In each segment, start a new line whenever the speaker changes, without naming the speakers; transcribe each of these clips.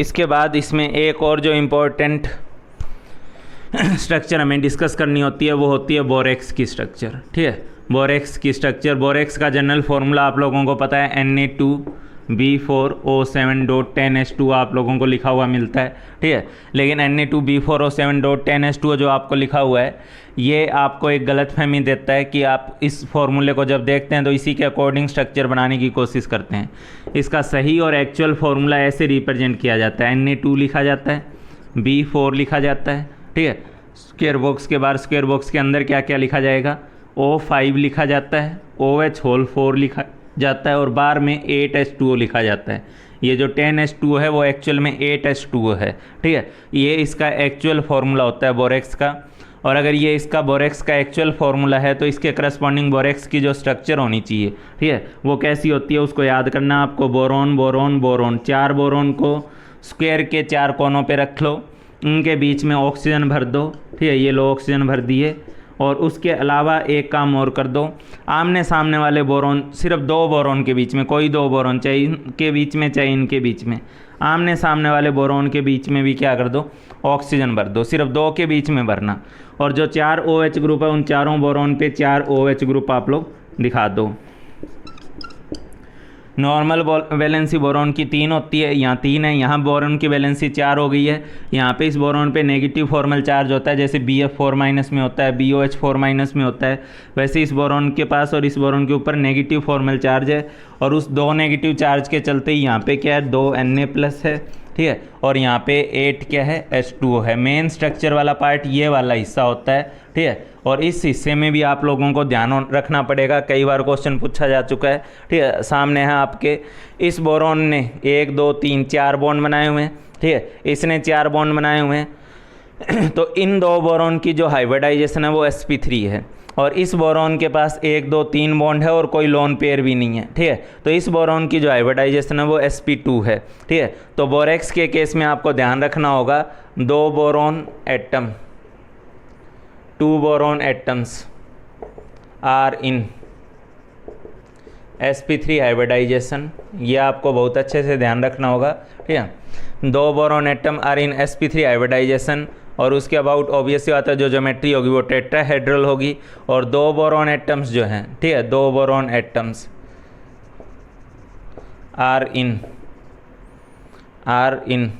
इसके बाद इसमें एक और जो इम्पोर्टेंट स्ट्रक्चर हमें डिस्कस करनी होती है वो होती है बोरेक्स की स्ट्रक्चर। ठीक है, बोरेक्स की स्ट्रक्चर, बोरेक्स का जनरल फार्मूला आप लोगों को पता है, Na2B4O7.10H2 आप लोगों को लिखा हुआ मिलता है। ठीक है, लेकिन Na2B4O7.10H2 जो आपको लिखा हुआ है ये आपको एक गलतफहमी देता है कि आप इस फॉर्मूले को जब देखते हैं तो इसी के अकॉर्डिंग स्ट्रक्चर बनाने की कोशिश करते हैं। इसका सही और एक्चुअल फार्मूला ऐसे रिप्रेजेंट किया जाता है, Na2 लिखा जाता है, B4 लिखा जाता है। ठीक है, स्क्वायर बॉक्स के बाहर स्क्वायर बॉक्स के अंदर क्या क्या लिखा जाएगा, O5 लिखा जाता है, OH4 लिखा जाता है और बार में 8H2O लिखा जाता है। ये जो 10H2O है वो एक्चुअल में 8H2O है। ठीक है, ये इसका एक्चुअल फार्मूला होता है बोरेक्स का। और अगर ये इसका बोरेक्स का एक्चुअल फार्मूला है तो इसके करस्पॉन्डिंग बोरेक्स की जो स्ट्रक्चर होनी चाहिए, ठीक है, वो कैसी होती है उसको याद करना आपको। बोरोन बोरोन बोरोन, 4 बोरोन को स्क्वायर के 4 कोनों पे रख लो, उनके बीच में ऑक्सीजन भर दो। ठीक है, ये लो ऑक्सीजन भर दिए। और उसके अलावा एक काम और कर दो, आमने सामने वाले बोरोन, सिर्फ 2 बोरोन के बीच में, कोई 2 बोरोन, चाहे इनके बीच में चाहे इनके बीच में, आमने सामने वाले बोरोन के बीच में भी क्या कर दो, ऑक्सीजन भर दो, सिर्फ 2 के बीच में भरना। और जो 4 OH ग्रुप है उन चारों बोरोन पे 4 OH ग्रुप आप लोग दिखा दो। नॉर्मल वैलेंसी बोरोन की 3 होती है, यहाँ 3 है, यहाँ बोरोन की वैलेंसी 4 हो गई है। यहाँ पे इस बोरोन पे नेगेटिव फॉर्मल चार्ज होता है, जैसे BF4- में होता है, BOH4- में होता है, वैसे इस बोरोन के पास और इस बोरोन के ऊपर नेगेटिव फॉर्मल चार्ज है। और उस 2 नेगेटिव चार्ज के चलते ही यहाँ पे क्या है, 2 Na+ है। ठीक है, और यहाँ पे 8 क्या है, H2O है। मेन स्ट्रक्चर वाला पार्ट ये वाला हिस्सा होता है। ठीक है, और इस हिस्से में भी आप लोगों को ध्यान रखना पड़ेगा, कई बार क्वेश्चन पूछा जा चुका है। ठीक है, सामने है आपके, इस बोरोन ने 1 2 3 4 बॉन्ड बनाए हुए हैं। ठीक है, इसने 4 बॉन्ड बनाए हुए हैं तो इन 2 बोरोन की जो हाइब्रिडाइजेशन है वो sp3 है। और इस बोरोन के पास 1 2 3 बॉन्ड है और कोई लोन पेयर भी नहीं है। ठीक है, तो इस बोरोन की जो हाइब्रिडाइजेशन है वो sp2 है। ठीक है, तो बोरेक्स के केस में आपको ध्यान रखना होगा 2 boron atom, 2 boron atoms are in sp3 hybridisation, ये आपको बहुत अच्छे से ध्यान रखना होगा। ठीक है, 2 boron atom are in sp3 hybridisation. और उसके अबाउट ऑब्वियसली बात है जो ज्योमेट्री होगी वो टेट्राहेड्रल होगी। और 2 बोरोन एटम्स जो हैं, ठीक है, 2 boron atoms are in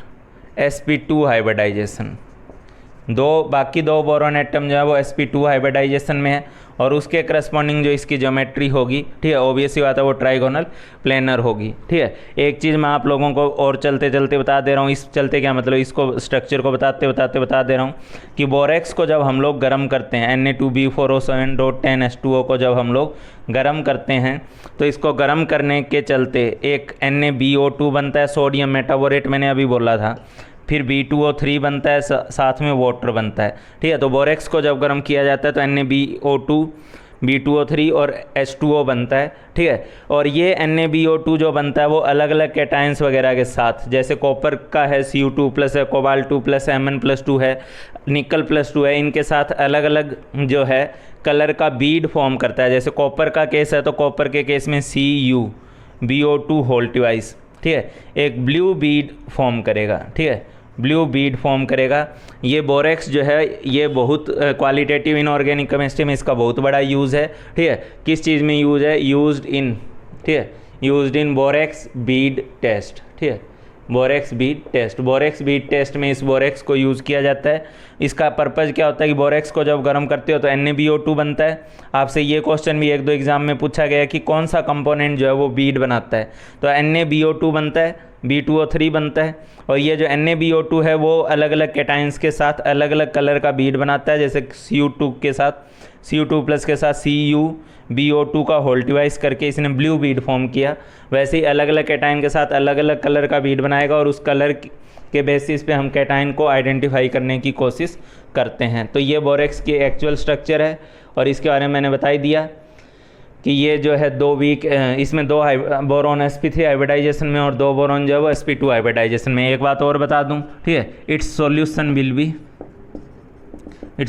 sp2 hybridisation. बाकी 2 बोरोन एटम जो है वो sp2 हाइब्रिडाइजेशन में है और उसके करस्पॉन्डिंग जो इसकी ज्योमेट्री होगी, ठीक है, ऑब्वियसली बात है वो ट्राइगोनल प्लेनर होगी। ठीक है, एक चीज़ मैं आप लोगों को और चलते चलते बता दे रहा हूँ, इस चलते क्या मतलब, इसको स्ट्रक्चर को बता दे रहा हूँ कि बोरेक्स को जब हम लोग गर्म करते हैं, Na2B4O7.10H2O को जब हम लोग गर्म करते हैं तो इसको गर्म करने के चलते एक NaBO2 बनता है, सोडियम मेटाबोरेट मैंने अभी बोला था, फिर B2O3 बनता है, साथ में वाटर बनता है। ठीक है, तो बोरेक्स को जब गर्म किया जाता है तो NaBO2, B2O3 और H2O बनता है। ठीक है, और ये NaBO2 जो बनता है वो अलग अलग कैटायंस वगैरह के साथ, जैसे कॉपर का है Cu2+ है, कोबाल्ट 2+, Mn+2 है, निकल +2 है, इनके साथ अलग अलग जो है कलर का बीड फॉर्म करता है। जैसे कॉपर का केस है तो कॉपर के केस में CuBO2 होल ट्वाइस, ठीक है, एक ब्लू बीड फॉर्म करेगा। ठीक है, ब्लू बीड फॉर्म करेगा। ये बोरेक्स जो है ये बहुत क्वालिटेटिव इनऑर्गेनिक केमिस्ट्री में इसका बहुत बड़ा यूज़ है। ठीक है, किस चीज़ में यूज़ है, used in borax bead test. ठीक है, बोरेक्स बीड टेस्ट में इस बोरेक्स को यूज़ किया जाता है। इसका पर्पज़ क्या होता है कि बोरेक्स को जब गर्म करते हो तो NaBO2 बनता है। आपसे ये क्वेश्चन भी 1-2 एग्जाम में पूछा गया कि कौन सा कंपोनेंट जो है वो बीड बनाता है, तो NaBO2 बनता है, B2O3 बनता है। और ये जो NaBO2 है वो अलग अलग कैटायंस के साथ अलग अलग कलर का बीड बनाता है, जैसे Cu2 के साथ Cu2+ के साथ CuBO2 का होल ट्वाइस करके इसने ब्लू बीड फॉर्म किया। वैसे ही अलग अलग कैटायन के साथ अलग अलग कलर का बीड बनाएगा और उस कलर के बेसिस पे हम कैटायन को आइडेंटिफाई करने की कोशिश करते हैं। तो ये बोरेक्स की एक्चुअल स्ट्रक्चर है और इसके बारे में मैंने बता ही दिया कि ये जो है 2 वीक, इसमें 2 बोरोन sp3 हाइब्रिडाइजेशन में और 2 बोरोन जो है वो sp2 हाइब्रिडाइजेशन में। एक बात और बता दूं, ठीक है, it's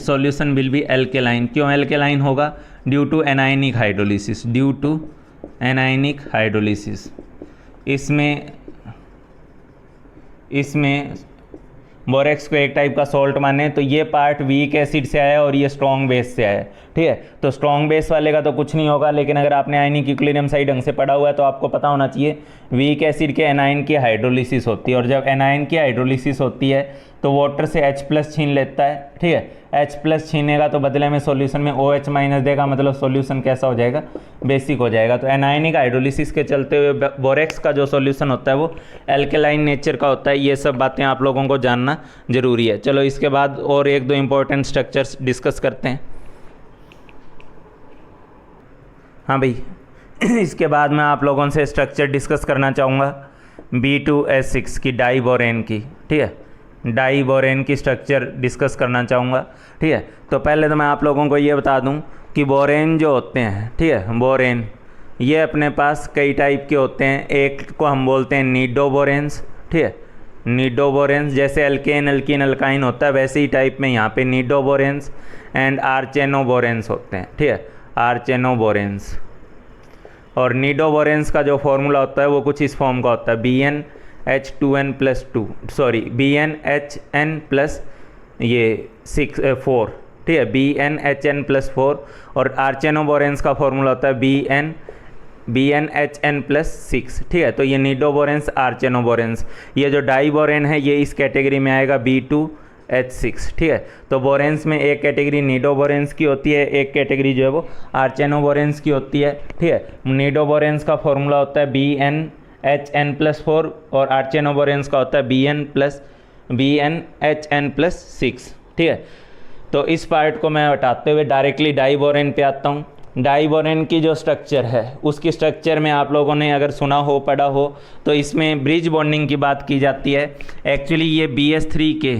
solution will be alkaline. क्यों एल्केलाइन होगा, ड्यू टू एनायनिक हाइड्रोलिसिस। इसमें बोरेक्स को एक टाइप का सॉल्ट माने तो ये पार्ट वीक एसिड से आया और ये स्ट्रॉन्ग बेस से आया, ठीक है। तो स्ट्रॉन्ग बेस वाले का तो कुछ नहीं होगा, लेकिन अगर आपने आयनिक इक्विलिब्रियम सही ढंग से पढ़ा हुआ है तो आपको पता होना चाहिए वीक एसिड के एनायन की हाइड्रोलिसिस होती है, और जब एनायन की हाइड्रोलिसिस होती है तो वाटर से H+ छीन लेता है, ठीक है। H+ छीनेगा तो बदले में सॉल्यूशन में OH- देगा, मतलब सॉल्यूशन कैसा हो जाएगा, बेसिक हो जाएगा। तो एनायनिक हाइड्रोलिसिस के चलते हुए बोरेक्स का जो सॉल्यूशन होता है वो एल्केलाइन नेचर का होता है। ये सब बातें आप लोगों को जानना जरूरी है। चलो इसके बाद और एक दो इंपॉर्टेंट स्ट्रक्चर्स डिस्कस करते हैं। हाँ भाई, इसके बाद मैं आप लोगों से स्ट्रक्चर डिस्कस करना चाहूँगा B2S6 की डाइबोरेन की, ठीक है। डाइबोरेन की स्ट्रक्चर डिस्कस करना चाहूँगा, ठीक है। तो पहले तो मैं आप लोगों को ये बता दूँ कि बोरेन जो होते हैं, ठीक है, बोरेन ये अपने पास कई टाइप के होते हैं। एक को हम बोलते हैं नीडोबोरेंस, ठीक है, नीडोबोरेंस। जैसे एल्केन एल्कीन अल्काइन होता है वैसे ही टाइप में यहाँ पे नीडोबोरेंस एंड आर्चेनोबोरेंस होते हैं, ठीक है, आर्चेनोबोरेंस। और नीडोबोरेंस का जो फॉर्मूला होता है वो कुछ इस फॉर्म का होता है, BnHn+4, ठीक है, BnHn+4। और आर्चेनोबोरेंस का फॉर्मूला होता है BnHn+6, ठीक है। तो ये नीडोबोरेंस, आर्चेनोबोरेंस। ये जो डाइबोरेन है ये इस कैटेगरी में आएगा B2H6, ठीक है। तो बोरेंस में एक कैटेगरी नीडोबोरेंस की होती है, एक कैटेगरी जो है वो आर्चेनोबोरेंस की होती है, ठीक है। नीडोबोरेंस का फॉर्मूला होता है BnHn+4 और आर्चेनोबोरेंस का होता है BnHn+6, ठीक है। तो इस पार्ट को मैं हटाते हुए डायरेक्टली डाइबोरेन पे आता हूँ। डाइबोरेन की जो स्ट्रक्चर है उसकी स्ट्रक्चर में आप लोगों ने अगर सुना हो, पढ़ा हो, तो इसमें ब्रिज बॉन्डिंग की बात की जाती है। एक्चुअली ये BS3 के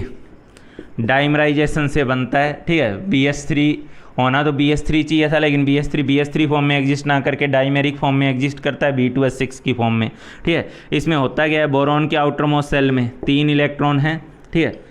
डाइमराइजेशन से बनता है, ठीक है। BS3 होना तो BS3 चाहिए था, लेकिन BS3 फॉर्म में एग्जिस्ट ना करके डाइमेरिक फॉर्म में एग्जिस्ट करता है B2S6 की फॉर्म में, ठीक है। इसमें होता क्या है, बोरॉन के आउटर मोस्ट सेल में 3 इलेक्ट्रॉन हैं, ठीक है।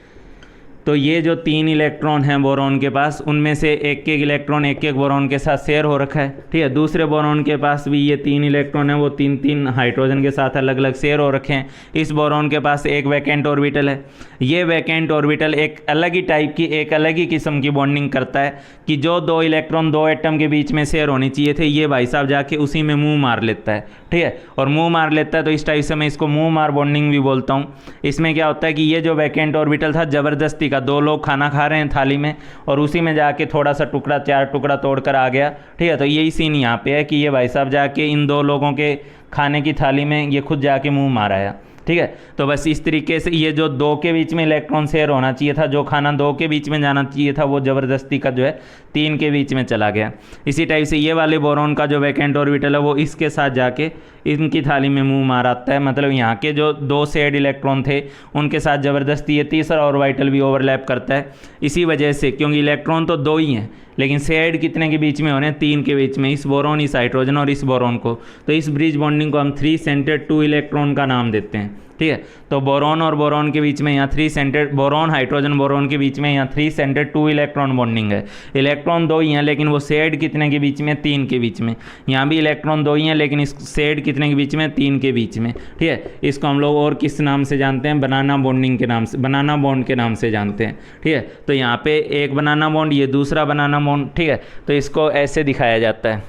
तो ये जो 3 इलेक्ट्रॉन हैं बोरॉन के पास, उनमें से एक एक इलेक्ट्रॉन एक एक बोरॉन के साथ शेयर हो रखा है, ठीक है। दूसरे बोरॉन के पास भी ये 3 इलेक्ट्रॉन हैं, वो 3 हाइड्रोजन के साथ अलग अलग शेयर हो रखे हैं। इस बोरॉन के पास एक वैकेंट ऑर्बिटल है। ये वैकेंट ऑर्बिटल एक अलग ही टाइप की, एक अलग ही किस्म की बॉन्डिंग करता है कि जो 2 इलेक्ट्रॉन 2 एटम के बीच में शेयर होनी चाहिए थे, ये भाई साहब जाके उसी में मुँह मार लेता है, ठीक है। और मुँह मार लेता है तो इस टाइप से मैं इसको मुँह मार बॉन्डिंग भी बोलता हूँ। इसमें क्या होता है कि ये जो वैकेंट ऑर्बिटल था, ज़बरदस्ती का 2 लोग खाना खा रहे हैं थाली में और उसी में जाके थोड़ा सा टुकड़ा, 4 टुकड़ा तोड़कर आ गया, ठीक है। तो यही सीन यहाँ पे है कि ये भाई साहब जाके इन 2 लोगों के खाने की थाली में ये खुद जाके मुंह मार आया, ठीक है। तो बस इस तरीके से ये जो 2 के बीच में इलेक्ट्रॉन शेयर होना चाहिए था, जो खाना 2 के बीच में जाना चाहिए था, वो ज़बरदस्ती का जो है 3 के बीच में चला गया। इसी टाइप से ये वाले बोरॉन का जो वैकेंट ऑर्बिटल है वो इसके साथ जाके इनकी थाली में मुंह मार आता है। मतलब यहाँ के जो 2 शेयर्ड इलेक्ट्रॉन थे उनके साथ ज़बरदस्ती ये तीसरा ऑर्बिटल भी ओवरलैप करता है। इसी वजह से, क्योंकि इलेक्ट्रॉन तो 2 ही हैं, लेकिन शेयर्ड कितने के बीच में हो रहे हैं, 3 के बीच में, इस बोरॉन, इस हाइड्रोजन और इस बोरॉन को। तो इस ब्रिज बॉन्डिंग को हम 3 सेंटर्ड 2 इलेक्ट्रॉन का नाम देते हैं, ठीक है। तो बोरॉन और बोरॉन के बीच में यहाँ 3 सेंटर्ड, बोरॉन हाइड्रोजन बोरॉन के बीच में यहाँ 3 सेंटर्ड 2 इलेक्ट्रॉन बॉन्डिंग है। इलेक्ट्रॉन 2 ही हैं, लेकिन वो शेयर्ड कितने के बीच में, 3 के बीच में। यहाँ भी इलेक्ट्रॉन 2 ही हैं, लेकिन इस शेयर्ड कितने के बीच में, 3 के बीच में, ठीक है। इसको हम लोग और किस नाम से जानते हैं, बनाना बॉन्डिंग के नाम से, बनाना बॉन्ड के नाम से जानते हैं, ठीक है। तो यहाँ पे एक बनाना बॉन्ड, ये दूसरा बनाना बॉन्ड, ठीक है। तो इसको ऐसे दिखाया जाता है,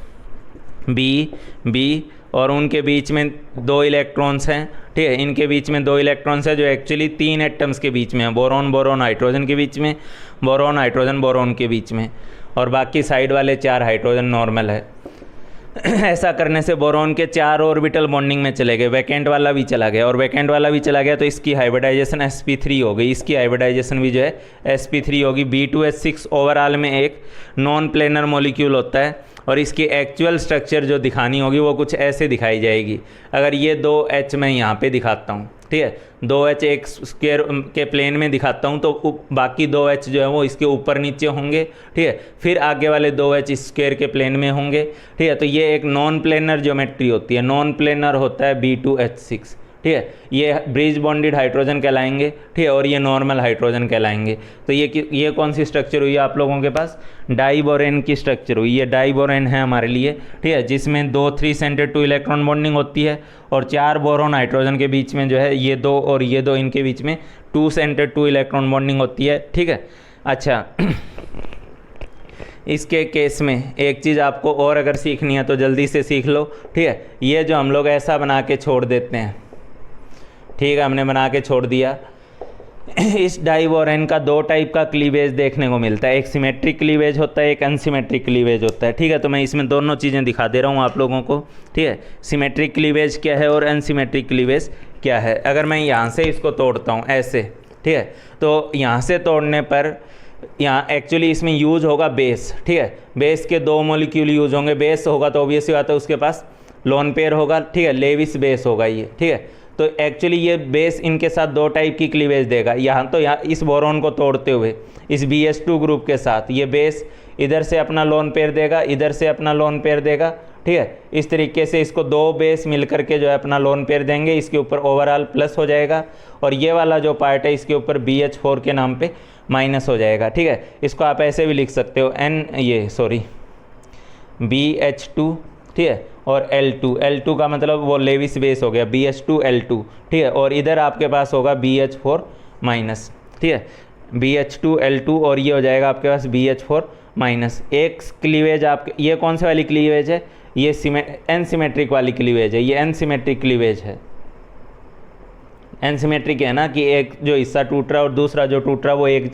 बी और उनके बीच में 2 इलेक्ट्रॉन्स हैं, ठीक है। इनके बीच में 2 इलेक्ट्रॉन्स हैं जो एक्चुअली 3 एटम्स के बीच में है, बोरॉन बोरॉन हाइड्रोजन के बीच में, बोरॉन हाइड्रोजन बोरॉन के बीच में, और बाकी साइड वाले 4 हाइड्रोजन नॉर्मल है। ऐसा करने से बोरॉन के 4 ऑर्बिटल बॉन्डिंग में चले गए, वैकेंट वाला भी चला गया, और वैकेंट वाला भी चला गया तो इसकी हाइब्रिडाइजेशन sp3 हो गई, इसकी हाइब्रिडाइजेशन भी जो है sp3 होगी। B2H6 ओवरऑल में एक नॉन प्लेनर मॉलिक्यूल होता है, और इसकी एक्चुअल स्ट्रक्चर जो दिखानी होगी वो कुछ ऐसे दिखाई जाएगी। अगर ये 2H मैं यहाँ पे दिखाता हूँ, ठीक है, 2H एक स्क्वायर के प्लेन में दिखाता हूँ, तो बाकी 2H जो है वो इसके ऊपर नीचे होंगे, ठीक है। फिर आगे वाले 2H स्क्वायर के प्लेन में होंगे, ठीक है। तो ये एक नॉन प्लेनर ज्योमेट्री होती है, नॉन प्लेनर होता है B2H6, ठीक है। ये ब्रिज बॉन्डेड हाइड्रोजन कहलाएंगे, ठीक है, और ये नॉर्मल हाइड्रोजन कहलाएंगे। तो ये कौन सी स्ट्रक्चर हुई आप लोगों के पास? डाइबोरेन की स्ट्रक्चर हुई। ये डाइबोरेन है हमारे लिए, ठीक है, जिसमें 2 3 सेंटेड 2 इलेक्ट्रॉन बॉन्डिंग होती है और 4 बोरॉन हाइड्रोजन के बीच में जो है ये 2 और ये 2 इनके बीच में 2 सेंटेड 2 इलेक्ट्रॉन बॉन्डिंग होती है, ठीक है। अच्छा इसके केस में एक चीज़ आपको और अगर सीखनी है तो जल्दी से सीख लो, ठीक है। ये जो हम लोग ऐसा बना के छोड़ देते हैं, ठीक है, हमने बना के छोड़ दिया। इस डाइबोरेन का 2 टाइप का क्लीवेज देखने को मिलता है, एक सिमेट्रिक क्लीवेज होता है, एक अनसिमेट्रिक क्लीवेज होता है, ठीक है। तो मैं इसमें दोनों चीज़ें दिखा दे रहा हूँ आप लोगों को, ठीक है। सिमेट्रिक क्लीवेज क्या है और अनसिमेट्रिक क्लीवेज क्या है। अगर मैं यहाँ से इसको तोड़ता हूँ ऐसे, ठीक है, तो यहाँ से तोड़ने पर यहाँ एक्चुअली इसमें यूज होगा बेस, ठीक है। बेस के 2 मॉलिक्यूल यूज होंगे। बेस होगा तो ऑब्वियसली बात है उसके पास लोन पेयर होगा, ठीक है, लेविस बेस होगा ये, ठीक है। तो एक्चुअली ये बेस इनके साथ 2 टाइप की क्लीवेज देगा। यहाँ इस बोरॉन को तोड़ते हुए इस BH2 ग्रुप के साथ ये बेस इधर से अपना लोन पेयर देगा, इधर से अपना लोन पेयर देगा, ठीक है। इस तरीके से इसको 2 बेस मिल करके जो है अपना लोन पेयर देंगे, इसके ऊपर ओवरऑल प्लस हो जाएगा और ये वाला जो पार्ट है इसके ऊपर BH4 के नाम पे माइनस हो जाएगा, ठीक है। इसको आप ऐसे भी लिख सकते हो BH2, ठीक है, और L2 का मतलब वो लेविस बेस हो गया, BH2 L2, ठीक है, और इधर आपके पास होगा BH4 माइनस, ठीक है, BH2 L2 और ये हो जाएगा आपके पास BH4 माइनस। एक क्लीवेज आप, ये कौन सी वाली क्लीवेज है? ये एनसिमेट्रिक वाली क्लीवेज है, ये एनसिमेट्रिक क्लीवेज है। एनसिमेट्रिक है ना कि एक जो हिस्सा टूट रहा है और दूसरा जो टूट रहा है वो एक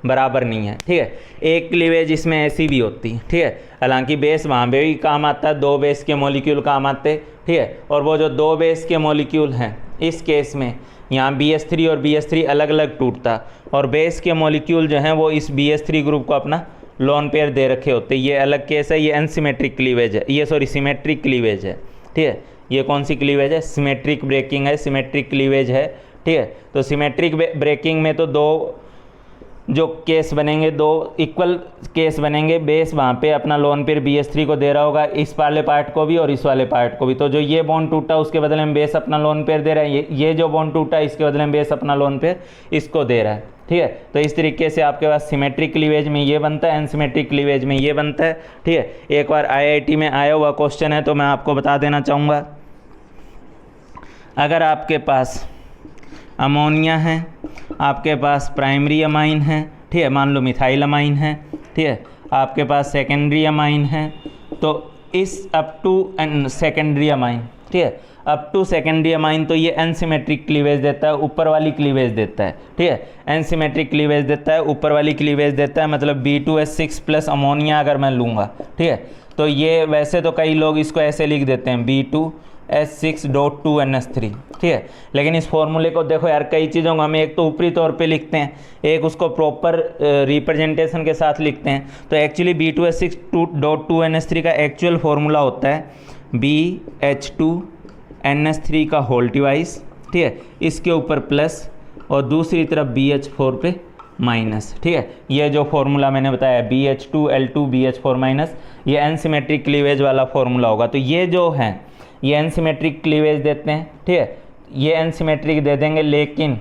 बराबर नहीं है, ठीक है। एक क्लीवेज इसमें ऐसी भी होती है, ठीक है, हालांकि बेस वहाँ पे भी काम आता है, 2 बेस के मॉलिक्यूल काम आते, ठीक है, और वो जो 2 बेस के मॉलिक्यूल हैं इस केस में यहाँ BH3 और BH3 अलग अलग टूटता और बेस के मॉलिक्यूल जो हैं वो इस BH3 ग्रुप को अपना लोन पेयर दे रखे होते। ये अलग केस है, ये अनसिमेट्रिक क्लीवेज है, ये सिमेट्रिक क्लीवेज है, ठीक है। ये कौन सी क्लीवेज है? सिमेट्रिक ब्रेकिंग है, सिमेट्रिक क्लीवेज है, ठीक है। तो सिमेट्रिक ब्रेकिंग में तो 2 जो केस बनेंगे, 2 इक्वल केस बनेंगे। बेस वहाँ पे अपना लोन पेयर BH3 को दे रहा होगा, इस वाले पार्ट को भी और इस वाले पार्ट को भी। तो जो ये बॉन्ड टूटा उसके बदले में बेस अपना लोन पेयर दे रहा है, ये जो बॉन्ड टूटा इसके बदले में बेस अपना लोन पेयर इसको दे रहा है, ठीक है। तो इस तरीके से आपके पास सिमेट्रिक क्लीवेज में ये बनता है, अनसिमेट्रिक क्लीवेज में ये बनता है, ठीक है। एक बार IIT में आया हुआ क्वेश्चन है तो मैं आपको बता देना चाहूँगा। अगर आपके पास अमोनिया है, आपके पास प्राइमरी अमाइन है, ठीक है, मान लो मिथाइल अमाइन है, ठीक है, आपके पास सेकेंडरी अमाइन है, तो इस अप टू सेकेंडरी अमाइन, ठीक है, अप टू सेकेंडरी अमाइन तो ये एनसिमेट्रिक क्लीवेज देता है, ऊपर वाली क्लीवेज देता है, ठीक है, एनसिमेट्रिक क्लीवेज देता है, ऊपर वाली क्लीवेज देता है। मतलब B2S6 प्लस अमोनिया अगर मैं लूँगा, ठीक है, तो ये वैसे तो कई लोग इसको ऐसे लिख देते हैं B2S6.2NH3, ठीक है, लेकिन इस फॉर्मूले को देखो यार, कई चीज़ों को हम एक तो ऊपरी तौर पे लिखते हैं, एक उसको प्रॉपर रिप्रेजेंटेशन के साथ लिखते हैं। तो एक्चुअली B2S6.2NH3 का एक्चुअल फार्मूला होता है BH2NH3 का होल डिवाइस, ठीक है, इसके ऊपर प्लस और दूसरी तरफ BH4 पे माइनस, ठीक है। ये जो फार्मूला मैंने बताया BH2L2 BH4 माइनस, ये एनसिमेट्रिक क्लीवेज वाला फार्मूला होगा। तो ये जो है ये एनसिमेट्रिक क्लीवेज देते हैं, ठीक है, ये एनसिमेट्रिक दे देंगे। लेकिन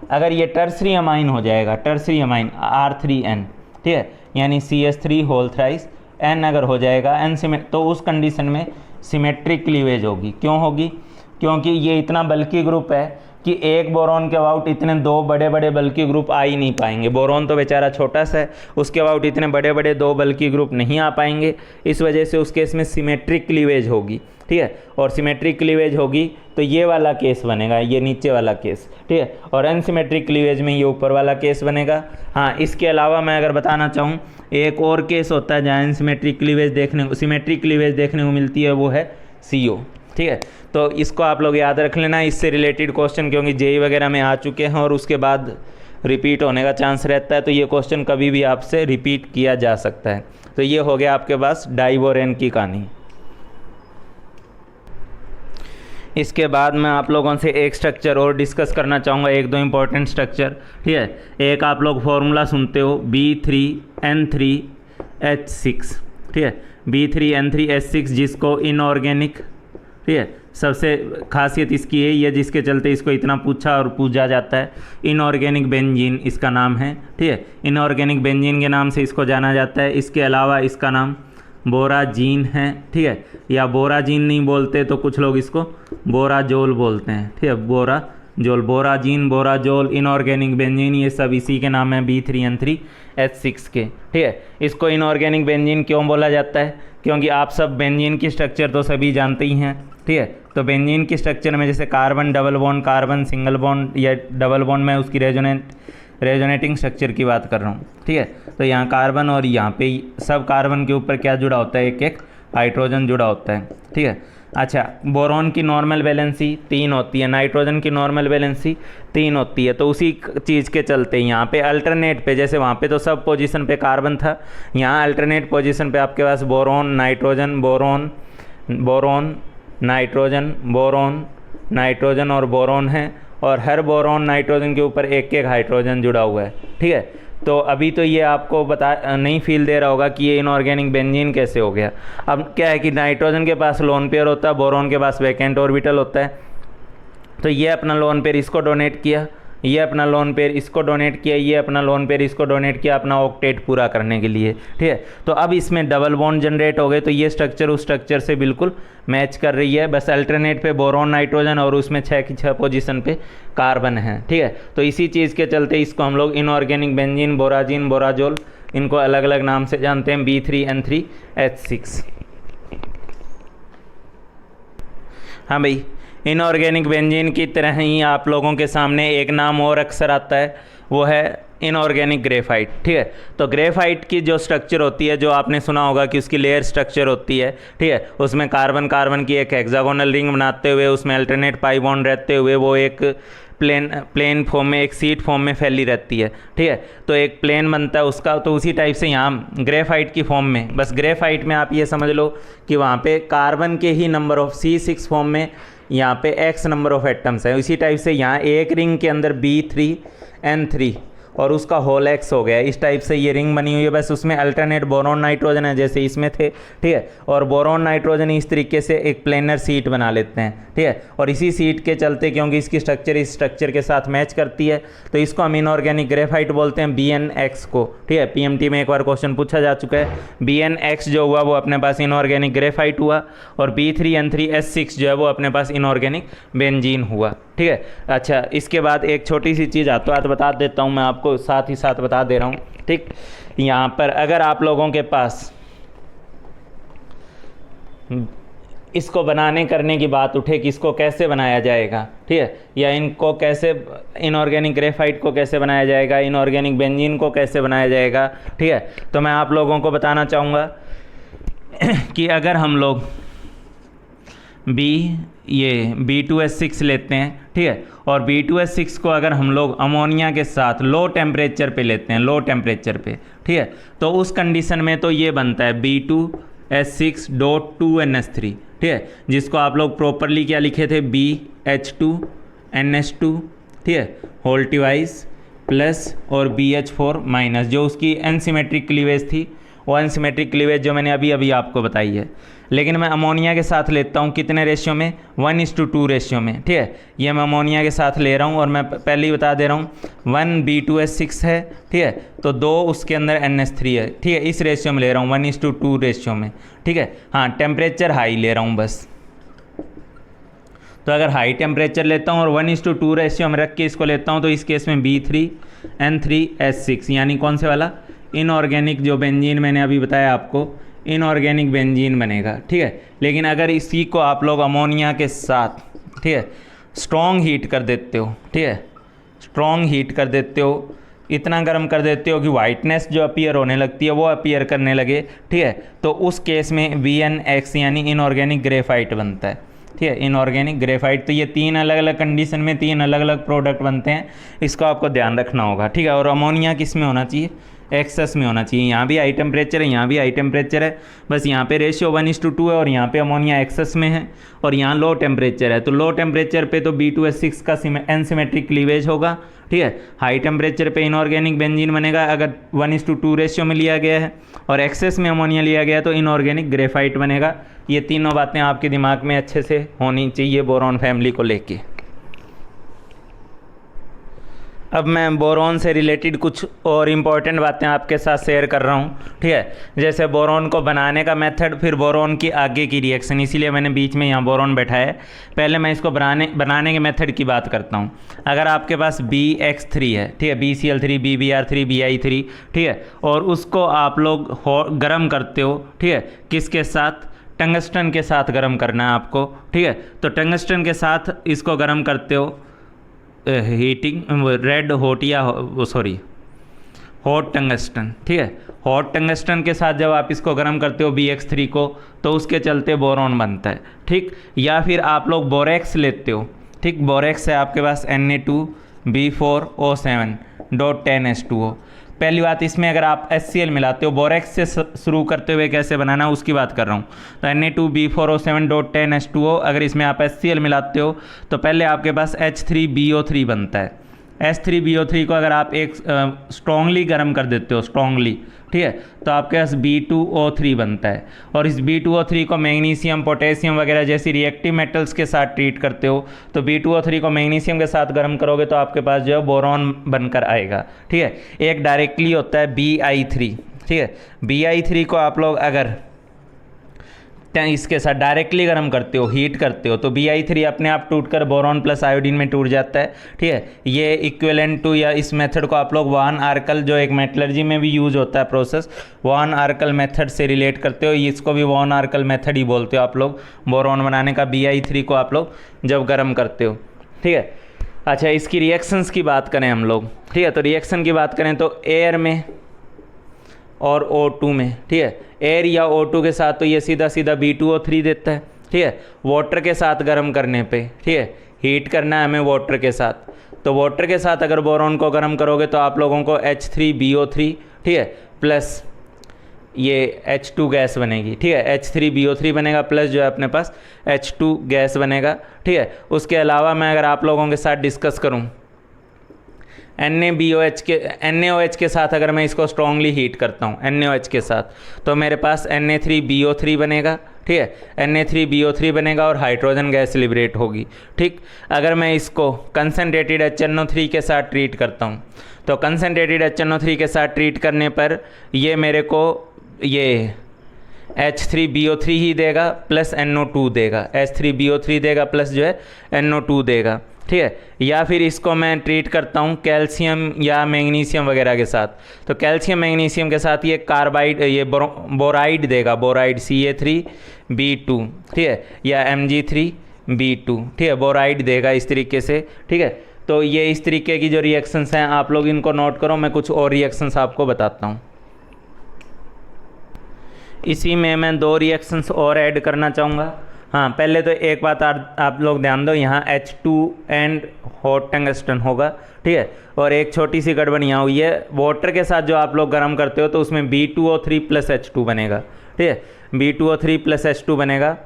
अगर ये टर्सरी अमाइन हो जाएगा, टर्सरी अमाइन R3N, ठीक है, यानी CH3 होल थ्राइस N अगर हो जाएगा तो उस कंडीशन में सिमेट्रिक क्लीवेज होगी। क्यों होगी? क्योंकि ये इतना बल्कि ग्रुप है कि एक बोरॉन के अबाउट इतने 2 बड़े बड़े बल्कि ग्रुप आ ही नहीं पाएंगे। बोरॉन तो बेचारा छोटा सा है, उसके अबाउट इतने बड़े बड़े 2 बल्कि ग्रुप नहीं आ पाएंगे। इस वजह से उस केस में सिमेट्रिक क्लीवेज होगी, ठीक है, और सिमेट्रिक क्लीवेज होगी तो ये वाला केस बनेगा, ये नीचे वाला केस, ठीक है, और अनसिमेट्रिक क्लीवेज में ये ऊपर वाला केस बनेगा। हाँ, इसके अलावा मैं अगर बताना चाहूँ एक और केस होता है जहाँ सिमेट्रिक क्लीवेज देखने को मिलती है, वो है CO, ठीक है। तो इसको आप लोग याद रख लेना, इससे रिलेटेड क्वेश्चन, क्योंकि JEE वगैरह में आ चुके हैं और उसके बाद रिपीट होने का चांस रहता है, तो ये क्वेश्चन कभी भी आपसे रिपीट किया जा सकता है। तो ये हो गया आपके पास डाइबोरेन की कहानी। इसके बाद मैं आप लोगों से एक स्ट्रक्चर और डिस्कस करना चाहूँगा, 1-2 इंपॉर्टेंट स्ट्रक्चर, ठीक है। एक आप लोग फॉर्मूला सुनते हो B3N3H6, ठीक है, B3N3H6 जिसको इनऑर्गेनिक, ठीक है, सबसे खासियत इसकी यही है जिसके चलते इसको इतना पूछा और पूजा जाता है। इनऑर्गेनिक बेंजीन इसका नाम है, ठीक है। इनऑर्गेनिक बेंजीन के नाम से इसको जाना जाता है। इसके अलावा इसका नाम बोराजीन है, ठीक है, या बोराजीन नहीं बोलते तो कुछ लोग इसको बोराजोल बोलते हैं, ठीक है, बोराजोल, बोराजीन, बोराजोल, इनऑर्गेनिक बेंजीन, ये सब इसी के नाम है B3N3H6 के, ठीक है। इसको इनऑर्गेनिक बेंजीन क्यों बोला जाता है? क्योंकि आप सब बेंजीन की स्ट्रक्चर तो सभी जानते ही हैं, ठीक है। तो बेंजीन की स्ट्रक्चर में जैसे carbon double bond, carbon single bond या डबल बॉन्ड में उसकी रेजोनेटिंग स्ट्रक्चर की बात कर रहा हूँ, ठीक है। तो यहाँ कार्बन और यहाँ पे सब कार्बन के ऊपर क्या जुड़ा होता है, एक एक हाइड्रोजन जुड़ा होता है, ठीक है। अच्छा, बोरॉन की नॉर्मल वैलेंसी 3 होती है, नाइट्रोजन की नॉर्मल वैलेंसी 3 होती है। तो उसी चीज़ के चलते यहाँ पे अल्टरनेट पे, जैसे वहाँ पे तो सब पोजीशन पे कार्बन था, यहाँ अल्टरनेट पोजीशन पे आपके पास boron, nitrogen, boron, boron, nitrogen, boron, nitrogen और बोरॉन है, और हर बोरॉन नाइट्रोजन के ऊपर एक एक हाइड्रोजन जुड़ा हुआ है, ठीक है। तो अभी तो ये आपको नहीं फील दे रहा होगा कि ये इनऑर्गेनिक बेंजीन कैसे हो गया। अब क्या है कि नाइट्रोजन के पास लोन पेयर होता है, बोरॉन के पास वैकेंट ऑर्बिटल होता है। तो ये अपना लोन पेयर इसको डोनेट किया, ये अपना लोन पेयर इसको डोनेट किया, ये अपना लोन पेयर इसको डोनेट किया अपना ऑक्टेट पूरा करने के लिए, ठीक है। तो अब इसमें डबल बॉन्ड जनरेट हो गए, तो ये स्ट्रक्चर उस स्ट्रक्चर से बिल्कुल मैच कर रही है, बस अल्टरनेट पे बोरॉन, नाइट्रोजन और उसमें 6 की 6 पोजीशन पे कार्बन है, ठीक है। तो इसी चीज़ के चलते इसको हम लोग इनऑर्गेनिक बेंजीन, बोराजीन, बोराजोल, इनको अलग अलग नाम से जानते हैं, B3N3H6। हाँ भाई, इनऑर्गेनिक बेंजीन की तरह ही आप लोगों के सामने एक नाम और अक्सर आता है, वो है इनऑर्गेनिक ग्रेफाइट, ठीक है। तो ग्रेफाइट की जो स्ट्रक्चर होती है, जो आपने सुना होगा कि उसकी लेयर स्ट्रक्चर होती है, ठीक है, उसमें कार्बन कार्बन की एक हेक्सागोनल रिंग बनाते हुए उसमें अल्टरनेट पाई बॉन्ड रहते हुए वो एक प्लेन फॉर्म में, एक सीट फॉर्म में फैली रहती है, ठीक है। तो एक प्लेन बनता है उसका, तो उसी टाइप से यहाँ ग्रेफाइट की फॉर्म में, बस ग्रेफाइट में आप ये समझ लो कि वहाँ पे कार्बन के ही नंबर ऑफ C6 फॉर्म में यहाँ पे X नंबर ऑफ एटम्स है। इसी टाइप से यहाँ एक रिंग के अंदर B3N3 और उसका होल X हो गया, इस टाइप से ये रिंग बनी हुई है। बस उसमें अल्टरनेट बोरॉन नाइट्रोजन है जैसे इसमें थे, ठीक है, और बोरॉन नाइट्रोजन इस तरीके से एक प्लेनर सीट बना लेते हैं, ठीक है। और इसी सीट के चलते, क्योंकि इसकी स्ट्रक्चर इस स्ट्रक्चर के साथ मैच करती है, तो इसको हम इनऑर्गेनिक ग्रेफाइट बोलते हैं, BnX को, ठीक है। PMT में एक बार क्वेश्चन पूछा जा चुका है। BnX जो हुआ वो अपने पास इनऑर्गेनिक ग्रेफाइट हुआ, और B3N3H6 जो है वो अपने पास इनऑर्गेनिक बेंजीन हुआ, ठीक है। अच्छा, इसके बाद एक छोटी सी चीज़ हाथों हाथ बता देता हूँ मैं आपको, साथ ही साथ बता दे रहा हूँ, ठीक। यहाँ पर अगर आप लोगों के पास इसको बनाने करने की बात उठे कि इसको कैसे बनाया जाएगा, ठीक है, या इनको कैसे, इनऑर्गेनिक ग्रेफाइट को कैसे बनाया जाएगा, इनऑर्गेनिक बेंजीन को कैसे बनाया जाएगा, ठीक है, तो मैं आप लोगों को बताना चाहूँगा कि अगर हम लोग B2H6 लेते हैं, ठीक है, और B2H6 को अगर हम लोग अमोनिया के साथ लो टेम्परेचर पे लेते हैं, लो टेम्परेचर पे, ठीक है, तो उस कंडीशन में तो ये बनता है B2H6.2NH3, ठीक है, जिसको आप लोग प्रॉपरली क्या लिखे थे, BH2NH2, ठीक है, होल डिवाइस प्लस और BH4 माइनस, जो उसकी एनसिमेट्रिक क्लीवेज थी, वो एनसिमेट्रिक क्लीवेज जो मैंने अभी आपको बताई है। लेकिन मैं अमोनिया के साथ लेता हूँ कितने रेशियो में, 1:2 रेशियो में, ठीक है। ये मैं अमोनिया के साथ ले रहा हूँ, और मैं पहले ही बता दे रहा हूँ 1 B2H6 है, ठीक है, तो 2 उसके अंदर NH3 है, ठीक है, इस रेशियो में ले रहा हूँ, 1:2 रेशियो में, ठीक है। हाँ, टेम्परेचर हाई ले रहा हूँ बस, तो अगर हाई टेम्परेचर लेता हूँ और 1:2 रेशियो में रख के इसको लेता हूँ, तो इस केस में B3N3H6 यानी कौन से वाला, इनऑर्गेनिक जो बेंजीन मैंने अभी बताया आपको, इनऑर्गेनिक बेंजीन बनेगा, ठीक है। लेकिन अगर इसी को आप लोग अमोनिया के साथ, ठीक है, स्ट्रॉन्ग हीट कर देते हो, ठीक है, स्ट्रॉन्ग हीट कर देते हो, इतना गर्म कर देते हो कि वाइटनेस जो अपीयर होने लगती है वो अपीयर करने लगे, ठीक है, तो उस केस में VnX यानी इनऑर्गेनिक ग्रेफाइट बनता है, ठीक है, इनऑर्गेनिक ग्रेफाइट। तो ये 3 अलग अलग कंडीशन में 3 अलग अलग प्रोडक्ट बनते हैं, इसको आपको ध्यान रखना होगा, ठीक है। और अमोनिया किस में होना चाहिए, एक्सेस में होना चाहिए। यहाँ भी हाई टेम्परेचर है, यहाँ भी हाई टेम्परेचर है, बस यहाँ पे रेशियो 1:2 है और यहाँ पे अमोनिया एक्सेस में है और यहाँ लो टेम्परेचर है। तो लो टेम्परेचर पे तो B2H6 का एनसिमेट्रिक क्लीवेज होगा, ठीक है। हाई टेम्परेचर पे इनऑर्गेनिक बेंजीन बनेगा अगर 1:2 रेशियो में लिया गया है, और एक्सेस में अमोनिया लिया गया है तो इनऑर्गेनिक ग्रेफाइट बनेगा। ये तीनों बातें आपके दिमाग में अच्छे से होनी चाहिए बोरॉन फैमिली को लेके। अब मैं बोरॉन से रिलेटेड कुछ और इम्पॉर्टेंट बातें आपके साथ शेयर कर रहा हूँ, ठीक है। जैसे बोरॉन को बनाने का मेथड, फिर बोरॉन की आगे की रिएक्शन, इसीलिए मैंने बीच में यहाँ बोरॉन बैठाया है। पहले मैं इसको बनाने के मेथड की बात करता हूँ। अगर आपके पास BX3 है, ठीक है, BCl3 BBr3 Bi3, ठीक है, और उसको आप लोग गर्म करते हो, ठीक है, किसके साथ? टंगस्टन के साथ गर्म करना है आपको, ठीक है। तो टंगस्टन के साथ इसको गर्म करते हो, हीटिंग रेड हॉट या हॉट टंगस्टन, ठीक है। हॉट टंगस्टन के साथ जब आप इसको गर्म करते हो BX3 को, तो उसके चलते बोरॉन बनता है, ठीक। या फिर आप लोग बोरेक्स लेते हो, ठीक। बोरेक्स है आपके पास Na2B4O7.10H2O। पहली बात, इसमें अगर आप HCl मिलाते हो, बोरेक्स से शुरू करते हुए कैसे बनाना है उसकी बात कर रहा हूँ। तो Na2B4O7.10H2O, अगर इसमें आप HCl मिलाते हो तो पहले आपके पास H3BO3 बनता है। H3BO3 को अगर आप एक स्ट्रॉन्गली गर्म कर देते हो, स्ट्रॉन्गली, ठीक है, तो आपके पास B2O3 बनता है। और इस B2O3 को मैग्नीशियम, पोटेशियम वगैरह जैसी रिएक्टिव मेटल्स के साथ ट्रीट करते हो, तो B2O3 को मैग्नीशियम के साथ गर्म करोगे तो आपके पास जो है बोरॉन बनकर आएगा, ठीक है। एक डायरेक्टली होता है Bi3, ठीक है। Bi3 को आप लोग अगर इसके साथ डायरेक्टली गर्म करते हो, हीट करते हो, तो Bi3 अपने आप टूटकर बोरॉन प्लस आयोडीन में टूट जाता है, ठीक है। ये इक्विवेलेंट टू, या इस मेथड को आप लोग वॉन आर्कल, जो एक मेटलर्जी में भी यूज होता है प्रोसेस, वॉन आर्कल मेथड से रिलेट करते हो। इसको भी वॉन आर्कल मेथड ही बोलते हो आप लोग, बोरॉन बनाने का। Bi3 को आप लोग जब गर्म करते हो, ठीक है। अच्छा, इसकी रिएक्शंस की बात करें हम लोग, ठीक है, तो रिएक्शन की बात करें तो एयर में और O2 में, ठीक है। एयर या O2 के साथ तो ये सीधा सीधा B2O3 देता है, ठीक है। वाटर के साथ गर्म करने पे, ठीक है, हीट करना है हमें वाटर के साथ, तो वाटर के साथ अगर बोरॉन को गर्म करोगे तो आप लोगों को H3BO3, ठीक है, प्लस ये H2 गैस बनेगी, ठीक है। H3BO3 बनेगा प्लस जो है अपने पास H2 गैस बनेगा, ठीक है। उसके अलावा मैं अगर आप लोगों के साथ डिस्कस करूँ NaOH के साथ, अगर मैं इसको स्ट्रॉन्गली हीट करता हूँ NaOH के साथ, तो मेरे पास Na3BO3 बनेगा, ठीक है। Na3BO3 बनेगा और हाइड्रोजन गैस लिबरेट होगी, ठीक। अगर मैं इसको कंसनट्रेटेड HNO3 के साथ ट्रीट करता हूँ, तो कंसनट्रेटेड HNO3 के साथ ट्रीट करने पर ये मेरे को ये H3BO3 ही देगा प्लस NO2 देगा, H3BO3 देगा प्लस जो है NO2 देगा, ठीक है। या फिर इसको मैं ट्रीट करता हूँ कैल्शियम या मैग्नीशियम वगैरह के साथ, तो कैल्शियम मैग्नीशियम के साथ ये कार्बाइड, ये बोराइड देगा, बोराइड CA3B2, ठीक है, या Mg3B2, ठीक है, बोराइड देगा इस तरीके से, ठीक है। तो ये इस तरीके की जो रिएक्शंस हैं आप लोग इनको नोट करो, मैं कुछ और रिएक्शंस आपको बताता हूँ। इसी में मैं 2 रिएक्शंस और ऐड करना चाहूँगा। हाँ, पहले तो एक बात आप लोग ध्यान दो, यहाँ H2 एंड हॉट टंगस्टन होगा, ठीक है। और एक छोटी सी गड़बड़ यहाँ हुई है, वाटर के साथ जो आप लोग गर्म करते हो तो उसमें B2O3 प्लस H2 बनेगा, ठीक है, B2O3 प्लस H2 बनेगा।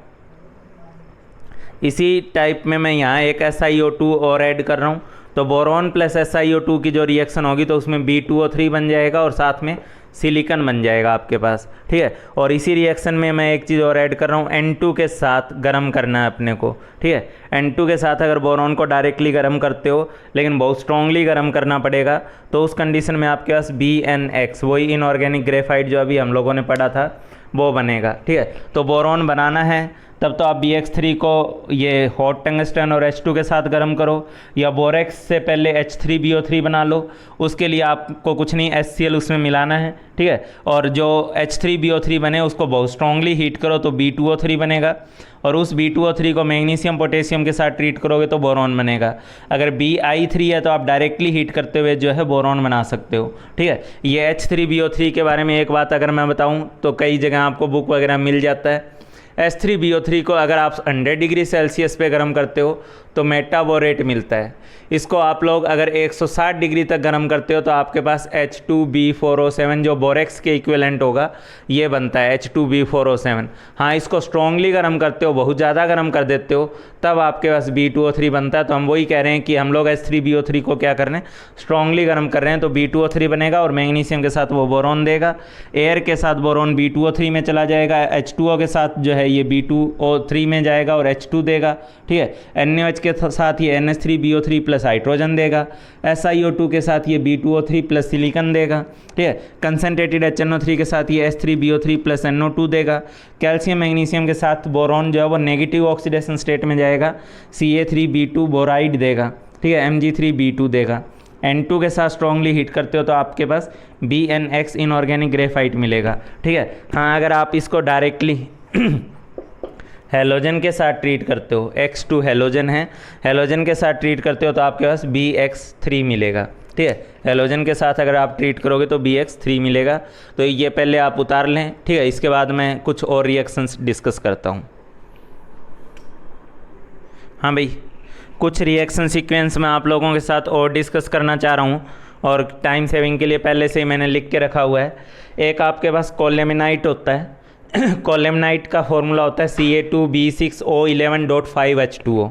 इसी टाइप में मैं यहाँ एक SiO2 और ऐड कर रहा हूँ, तो बोरॉन प्लस SiO2 की जो रिएक्शन होगी तो उसमें B2O3 बन जाएगा और साथ में सिलिकॉन बन जाएगा आपके पास, ठीक है। और इसी रिएक्शन में मैं एक चीज़ और ऐड कर रहा हूँ, N2 के साथ गर्म करना है अपने को, ठीक है। N2 के साथ अगर बोरॉन को डायरेक्टली गर्म करते हो लेकिन बहुत स्ट्रॉन्गली गर्म करना पड़ेगा, तो उस कंडीशन में आपके पास BNX, वही इनऑर्गेनिक ग्रेफाइट जो अभी हम लोगों ने पढ़ा था वो बनेगा, ठीक है। तो बोरॉन बनाना है तब तो आप BX3 को ये हॉट टंगस्टन और H2 के साथ गर्म करो, या बोरेक्स से पहले H3BO3 बना लो, उसके लिए आपको कुछ नहीं HCl उसमें मिलाना है, ठीक है। और जो H3BO3 बने उसको बहुत स्ट्रॉन्गली हीट करो तो B2O3 बनेगा, और उस B2O3 को मैग्नीशियम पोटेशियम के साथ ट्रीट करोगे तो बोरॉन बनेगा। अगर Bi3 है तो आप डायरेक्टली हीट करते हुए जो है बोरॉन बना सकते हो, ठीक है। ये H3BO3 के बारे में एक बात अगर मैं बताऊँ तो कई जगह आपको बुक वगैरह मिल जाता है। H3BO3 को अगर आप 100 डिग्री सेल्सियस पे गर्म करते हो तो मेटाबोरेट मिलता है। इसको आप लोग अगर 160 डिग्री तक गर्म करते हो तो आपके पास H2B4O7 जो बोरेक्स के इक्विवेलेंट होगा ये बनता है H2B4O7। हाँ, इसको स्ट्रॉन्गली गर्म करते हो, बहुत ज़्यादा गर्म कर देते हो, तब आपके पास B2O3 बनता है। तो हम वही कह रहे हैं कि हम लोग H3BO3 को क्या कर रहे हैं, स्ट्रॉन्गली गर्म कर रहे हैं, तो B2O3 बनेगा और मैग्नीशियम के साथ वो बोरॉन देगा। एयर के साथ बोरॉन B2O3 में चला जाएगा, H2O के साथ जो है ये B2O3 में जाएगा और H2 देगा। ठीक है, NaOH के साथ ये NH3BO3 प्लस हाइड्रोजन देगा, SiO2 के साथ ये B2O3 प्लस सिलिकॉन देगा। ठीक है, कंसनट्रेटेड HNO3 के साथ ये H3BO3 प्लस NO2 देगा। कैल्शियम मैग्नीशियम के साथ बोरॉन जो है वो नेगेटिव ऑक्सीडेशन स्टेट में जाएगा, Ca3B2 बोराइड देगा। ठीक है, Mg3B2 देगा। N2 के साथ स्ट्रॉन्गली हीट करते हो तो आपके पास BnX इनऑर्गेनिक ग्रेफाइट मिलेगा। ठीक है, हाँ, अगर आप इसको डायरेक्टली हेलोजन के साथ ट्रीट करते हो, X2 हेलोजन है, हेलोजन के साथ ट्रीट करते हो तो आपके पास BX3 मिलेगा। ठीक है, हेलोजन के साथ अगर आप ट्रीट करोगे तो BX3 मिलेगा। तो ये पहले आप उतार लें। ठीक है, इसके बाद मैं कुछ और रिएक्शंस डिस्कस करता हूँ। हाँ भाई, कुछ रिएक्शन सीक्वेंस मैं आप लोगों के साथ और डिस्कस करना चाह रहा हूँ और टाइम सेविंग के लिए पहले से ही मैंने लिख के रखा हुआ है। एक आपके पास कोलेमिनाइट होता है। कोलेमनाइट का फॉर्मूला होता है Ca2B6O11.5H2O,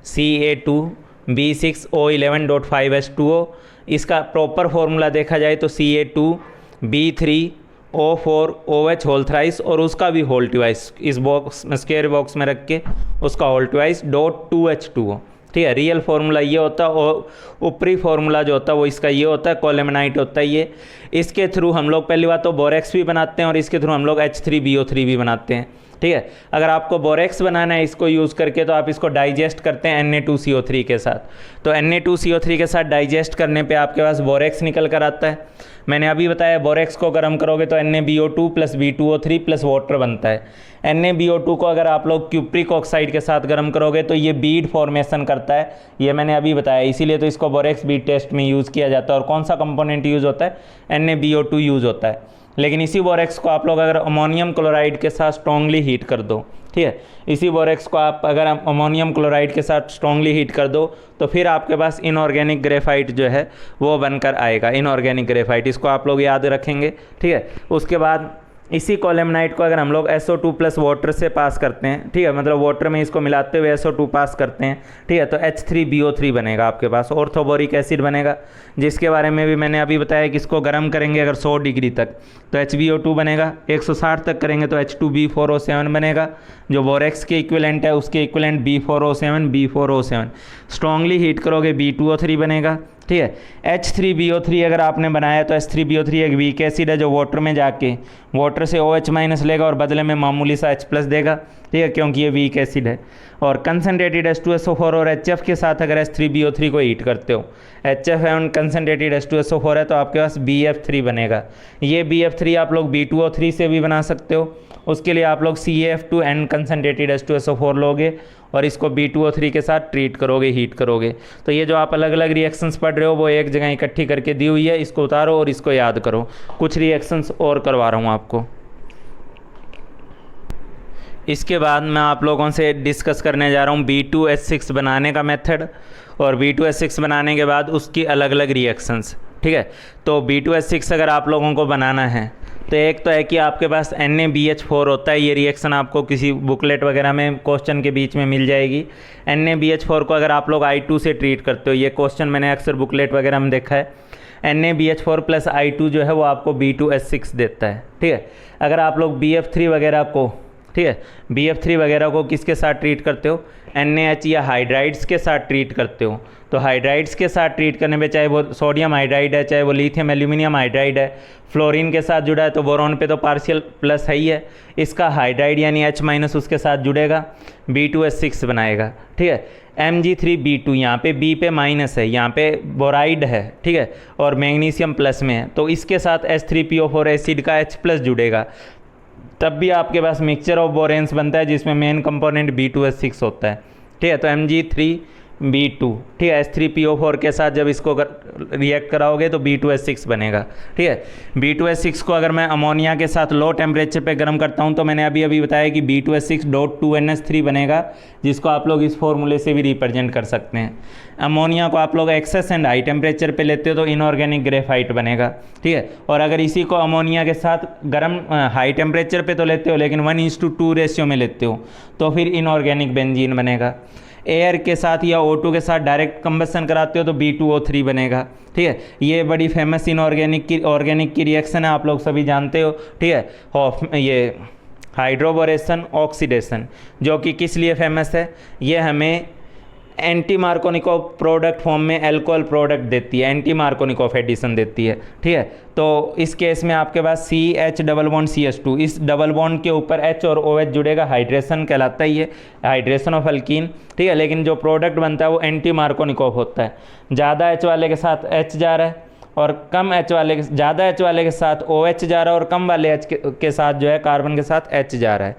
Ca2B6O11.5H2O। इसका प्रॉपर फॉर्मूला देखा जाए तो Ca2B3O4OH होल थ्राइस और उसका भी होल ट्वाइस, इस बॉक्स में स्क्वायर बॉक्स में रख के उसका होल ट्वाइस .2H2O। ठीक है, रियल फार्मूला ये होता है और ऊपरी फार्मूला जो होता है वो इसका ये होता है, कोलेमनाइट होता है ये। इसके थ्रू हम लोग पहली बात तो बोरेक्स भी बनाते हैं और इसके थ्रू हम लोग H3BO3 भी बनाते हैं। ठीक है, अगर आपको बोरेक्स बनाना है इसको यूज़ करके तो आप इसको डाइजेस्ट करते हैं Na2CO3 के साथ। तो Na2CO3 के साथ डाइजेस्ट करने पे आपके पास बोरेक्स निकल कर आता है। मैंने अभी बताया बोरेक्स को गर्म करोगे तो NaBO2 plus B2O3 plus water बनता है। NaBO2 को अगर आप लोग क्यूप्रिक ऑक्साइड के साथ गर्म करोगे तो ये बीड फॉर्मेशन करता है, ये मैंने अभी बताया, इसीलिए तो इसको बोरेक्स बीड टेस्ट में यूज़ किया जाता है। और कौन सा कंपोनेंट यूज़ होता है, NaBO2 यूज़ होता है। लेकिन इसी बोरेक्स को आप लोग अगर अमोनियम क्लोराइड के साथ स्ट्रॉन्गली हीट कर दो, ठीक है, इसी बोरेक्स को आप अगर अमोनियम क्लोराइड के साथ स्ट्रॉन्गली हीट कर दो तो फिर आपके पास इनऑर्गेनिक ग्रेफाइट जो है वो बनकर आएगा, इनऑर्गेनिक ग्रेफाइट। इसको आप लोग याद रखेंगे। ठीक है, उसके बाद इसी कोलेमनाइट को अगर हम लोग SO2 प्लस वाटर से पास करते हैं, ठीक है, मतलब वाटर में इसको मिलाते हुए SO2 पास करते हैं, ठीक है, तो H3BO3 बनेगा आपके पास, ऑर्थोबोरिक एसिड बनेगा, जिसके बारे में भी मैंने अभी बताया कि इसको गर्म करेंगे अगर 100 डिग्री तक तो HbO2 बनेगा, 160 तक करेंगे तो H2B4O7 बनेगा, जो बोरेक्स के इक्विवेलेंट है उसके इक्विवेलेंट B4O7 स्ट्रॉन्गली हीट करोगे B2O3 बनेगा। ठीक है, H3BO3 अगर आपने बनाया तो H3BO3 एक वीक एसिड है जो वाटर में जाके वाटर से OH माइनस लेगा और बदले में मामूली सा H प्लस देगा। ठीक है, क्योंकि ये वीक एसिड है। और कंसनट्रेटेड H2SO4 और HF के साथ अगर H3BO3 को हीट करते हो, HF है और कंसनट्रेटेड H2SO4 है तो आपके पास BF3 बनेगा। ये BF3 आप लोग B2O3 से भी बना सकते हो। उसके लिए आप लोग CaF2 एंड कंसनट्रेटेड H2SO4 लोगे और इसको B2O3 के साथ ट्रीट करोगे, हीट करोगे। तो ये जो आप अलग अलग रिएक्शंस पढ़ रहे हो वो एक जगह इकट्ठी करके दी हुई है, इसको उतारो और इसको याद करो। कुछ रिएक्शंस और करवा रहा हूँ आपको। इसके बाद मैं आप लोगों से डिस्कस करने जा रहा हूँ B2H6 बनाने का मेथड और B2H6 बनाने के बाद उसकी अलग अलग रिएक्शंस। ठीक है, तो B2H6 अगर आप लोगों को बनाना है तो एक तो है कि आपके पास NaBH4 होता है। ये रिएक्शन आपको किसी बुकलेट वगैरह में क्वेश्चन के बीच में मिल जाएगी। NaBH4 को अगर आप लोग I2 से ट्रीट करते हो, ये क्वेश्चन मैंने अक्सर बुकलेट वगैरह में देखा है। NaBH4 प्लस I2 जो है वो आपको B2H6 देता है। ठीक है, अगर आप लोग BF3 वगैरह को, ठीक है, BF3 वगैरह को किसके साथ ट्रीट करते हो, NaH या हाइड्राइड्स के साथ ट्रीट करते हो, तो हाइड्राइड्स के साथ ट्रीट करने में चाहे वो सोडियम हाइड्राइड है, चाहे वो लिथियम एल्यूमिनियम हाइड्राइड है, फ्लोरीन के साथ जुड़ा है तो बोरॉन पे तो पार्शियल प्लस है ही है, इसका हाइड्राइड यानी H माइनस उसके साथ जुड़ेगा, B2H6 बनाएगा। ठीक है, Mg3B2 यहाँ पे B पे माइनस है, यहाँ पे बोराइड है, ठीक है, और मैग्नीशियम प्लस में है, तो इसके साथ H3PO4 एसिड का H प्लस जुड़ेगा, तब भी आपके पास मिक्सचर ऑफ बोरेन्स बनता है जिसमें मेन कंपोनेंट B2H6 होता है। ठीक है, तो B2, ठीक है। H3PO4 के साथ जब इसको रिएक्ट कराओगे तो B2H6 बनेगा, ठीक है। B2H6 को अगर मैं अमोनिया के साथ लो टेम्परेचर पे गर्म करता हूँ तो मैंने अभी बताया कि B2H6.2NH3 बनेगा, जिसको आप लोग इस फॉर्मूले से भी रिप्रेजेंट कर सकते हैं। अमोनिया को आप लोग एक्सेस एंड हाई टेम्परेचर पे लेते हो तो इनऑर्गेनिक ग्रेफाइट बनेगा, ठीक है। और अगर इसी को अमोनिया के साथ गर्म हाई टेम्परेचर पे तो लेते हो लेकिन 1:2 रेशियो में लेते हो तो फिर इनऑर्गेनिक बेंजीन बनेगा। एयर के साथ या O2 के साथ डायरेक्ट कंबसन कराते हो तो B2O3 बनेगा, ठीक है। ये बड़ी फेमस ऑर्गेनिक की रिएक्शन है, आप लोग सभी जानते हो, ठीक है। ये हाइड्रोबोरेशन ऑक्सीडेशन जो कि किस लिए फेमस है, ये हमें एंटी मार्कोनिकोव प्रोडक्ट फॉर्म में एल्कोहल प्रोडक्ट देती है, एंटी मार्कोनिकोव एडिशन देती है, ठीक है। तो इस केस में आपके पास CH डबल बॉन्ड CH2, इस डबल बॉन्ड के ऊपर H और OH जुड़ेगा, हाइड्रेशन कहलाता है ये, हाइड्रेशन ऑफ अल्कीन, ठीक है। लेकिन जो प्रोडक्ट बनता है वो एंटी मार्कोनिकोव होता है। ज़्यादा H वाले के साथ H जा रहा है और कम H वाले ज़्यादा H वाले के साथ OH जा रहा है और कम वाले H के साथ जो है कार्बन के साथ H जा रहा है।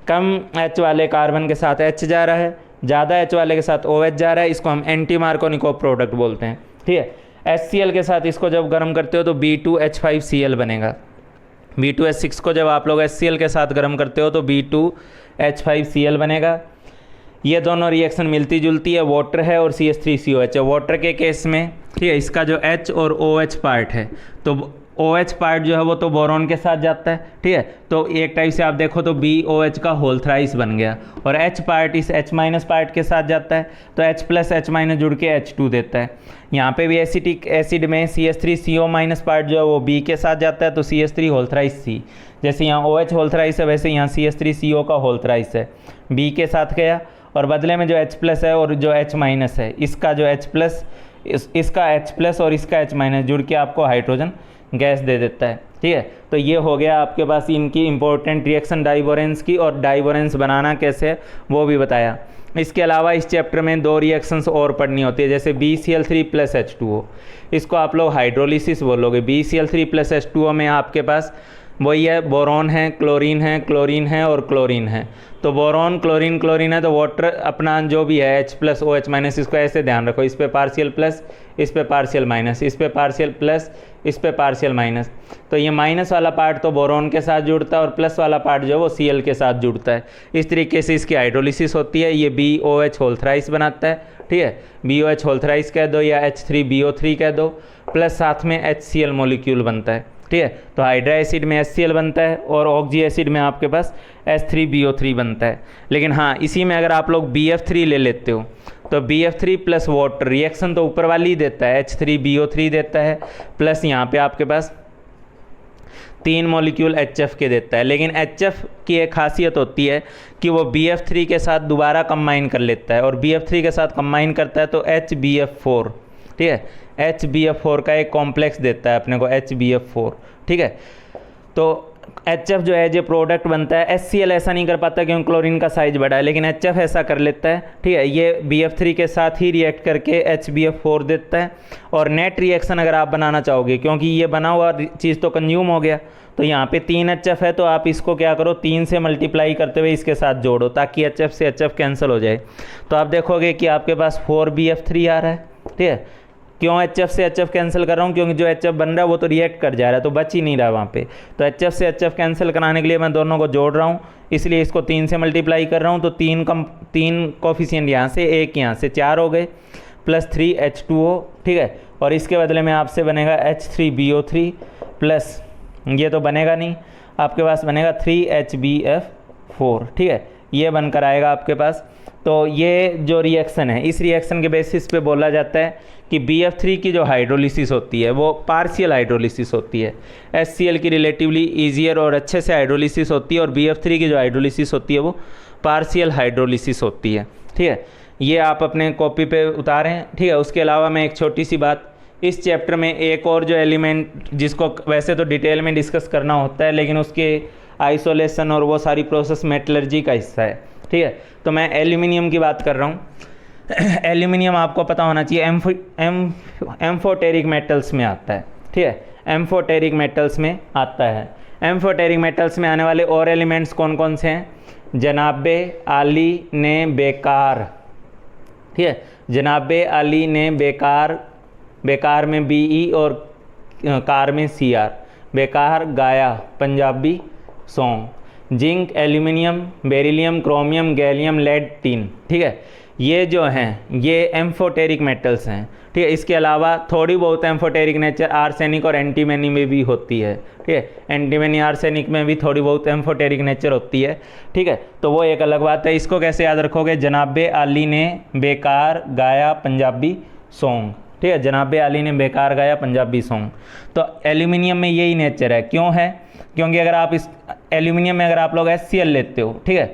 कम H वाले कार्बन के साथ H जा रहा है, ज़्यादा H वाले के साथ OH जा रहा है, इसको हम एंटी मार्कोनिकोव प्रोडक्ट बोलते हैं, ठीक है। HCl के साथ इसको जब गर्म करते हो तो B2H5Cl बनेगा। B2H6 को जब आप लोग HCl के साथ गर्म करते हो तो B2H5Cl बनेगा। ये दोनों रिएक्शन मिलती जुलती है, वाटर है और CH3COH है। वाटर के केस में, ठीक है, इसका जो H और OH पार्ट है तो OH पार्ट जो है वो तो बोरॉन के साथ जाता है, ठीक है। तो एक टाइप से आप देखो तो BOH का होल थ्राइस बन गया और H पार्ट इस H माइनस पार्ट के साथ जाता है तो H प्लस H माइनस जुड़ के H2 देता है। यहाँ पे भी एसिटिक एसिड में CH3CO माइनस पार्ट जो है वो B के साथ जाता है तो CH3 होल थ्राइस C, जैसे यहाँ OH होल थ्राइस है वैसे यहाँ CH3CO का होल थ्राइस है, B के साथ गया और बदले में जो H प्लस है और जो H माइनस है इसका जो H प्लस इसका H प्लस और इसका H माइनस जुड़ के आपको हाइड्रोजन गैस दे देता है, ठीक है। तो ये हो गया आपके पास इनकी इंपॉर्टेंट रिएक्शन डाइवोरेंस की, और डाइवोरेंस बनाना कैसे है वो भी बताया। इसके अलावा इस चैप्टर में 2 रिएक्शंस और पढ़नी होती है, जैसे BCl3 प्लस H2O, इसको आप लोग हाइड्रोलिसिस बोलोगे। BCl3 प्लस H2O में आपके पास वही है, बोरॉन है, क्लोरीन है, क्लोरीन है और क्लोरीन है। तो बोरॉन क्लोरीन क्लोरीन है तो वाटर अपना जो भी है H प्लस OH माइनस, इसको ऐसे ध्यान रखो, इस पे पार्शियल प्लस, इस पे पार्शियल माइनस, इस पे पार्शियल प्लस, इस पे पार्शियल माइनस। तो ये माइनस वाला पार्ट तो बोरॉन के साथ जुड़ता है और प्लस वाला पार्ट जो है वो Cl के साथ जुड़ता है। इस तरीके से इसकी हाइड्रोलिसिस होती है। ये BOH होल थ्राइस बनाता है, ठीक है। BOH होल थ्राइस कह दो या H3BO3 कह दो, प्लस साथ में HCl मॉलिक्यूल बनता है, ठीक है। तो हाइड्रा एसिड में HCl बनता है और ऑक्जी एसिड में आपके पास H3BO3 बनता है। लेकिन हाँ, इसी में अगर आप लोग BF3 ले लेते हो तो BF3 प्लस वाटर रिएक्शन तो ऊपर वाली ही देता है, H3BO3 देता है, प्लस यहाँ पे आपके पास 3 मॉलिक्यूल HF के देता है। लेकिन HF की एक खासियत होती है कि वो BF3 के साथ दोबारा कंबाइन कर लेता है और BF3 के साथ कंबाइन करता है तो HBF4, ठीक है, HBF4 का एक कॉम्प्लेक्स देता है अपने को, HBF4, ठीक है। तो HF जो है जो प्रोडक्ट बनता है, HCl ऐसा नहीं कर पाता क्योंकि क्लोरीन का साइज बड़ा है, लेकिन HF ऐसा कर लेता है, ठीक है। ये BF3 के साथ ही रिएक्ट करके HBF4 देता है। और नेट रिएक्शन अगर आप बनाना चाहोगे, क्योंकि ये बना हुआ चीज़ तो कंज्यूम हो गया, तो यहाँ पे 3 HF है तो आप इसको क्या करो 3 से मल्टीप्लाई करते हुए इसके साथ जोड़ो ताकि HF से HF कैंसिल हो जाए। तो आप देखोगे कि आपके पास 4BF3 आ रहा है, ठीक है। क्यों HF से HF कैंसिल कर रहा हूँ, क्योंकि जो HF बन रहा है वो तो रिएक्ट कर जा रहा है तो बच ही नहीं रहा वहाँ पे। तो HF से HF कैंसिल कराने के लिए मैं दोनों को जोड़ रहा हूँ, इसलिए इसको 3 से मल्टीप्लाई कर रहा हूँ। तो 3 कोफिशिएंट यहाँ से, 1 यहाँ से, 4 हो गए, प्लस 3 H2O, ठीक है। और इसके बदले में आपसे बनेगा H3BO3 प्लस, ये तो बनेगा नहीं, आपके पास बनेगा 3HBF4, ठीक है। ये बनकर आएगा आपके पास। तो ये जो रिएक्शन है, इस रिएक्शन के बेसिस पे बोला जाता है कि BF3 की जो हाइड्रोलिसिस होती है वो पार्शियल हाइड्रोलिसिस होती है। HCl की रिलेटिवली ईजियर और अच्छे से हाइड्रोलिसिस होती है और BF3 की जो हाइड्रोलिसिस होती है वो पार्शियल हाइड्रोलिसिस होती है, ठीक है। ये आप अपने कॉपी पे उतारें, ठीक है। उसके अलावा मैं एक छोटी सी बात, इस चैप्टर में एक और जो एलिमेंट जिसको वैसे तो डिटेल में डिस्कस करना होता है लेकिन उसके आइसोलेशन और वो सारी प्रोसेस मेटलर्जी का हिस्सा है, ठीक है। तो मैं एल्यूमिनियम की बात कर रहा हूँ। एल्यूमिनियम आपको पता होना चाहिए एम्फोटेरिक मेटल्स में आता है, ठीक है। एम्फोटेरिक मेटल्स में आता है। एम्फोटेरिक मेटल्स में आने वाले और एलिमेंट्स कौन कौन से हैं? जनाबे, आली, ने, बेकार, ठीक है। जनाबे अली ने बेकार में BE और कार में CR, बेकार गाया Punjabi song. Zinc, aluminium, beryllium, chromium, gallium, lead, tin. ठीक है, ये जो हैं ये एम्फोटेरिक मेटल्स हैं। ठीक है, इसके अलावा थोड़ी बहुत एम्फोटेरिक नेचर आर्सेनिक और एंटीमनी में भी होती है। ठीक है, एंटीमनी आर्सेनिक में भी थोड़ी बहुत एम्फोटेरिक नेचर होती है। ठीक है, तो वो एक अलग बात है। इसको कैसे याद रखोगे? जनाबे अली ने बेकार गाया पंजाबी सॉन्ग। ठीक है, जनाबे अली ने बेकार गाया पंजाबी सॉन्ग। तो एल्यूमिनियम में यही नेचर है। क्यों है? क्योंकि अगर आप इस एल्यूमिनियम में अगर आप लोग HCl लेते हो, ठीक है,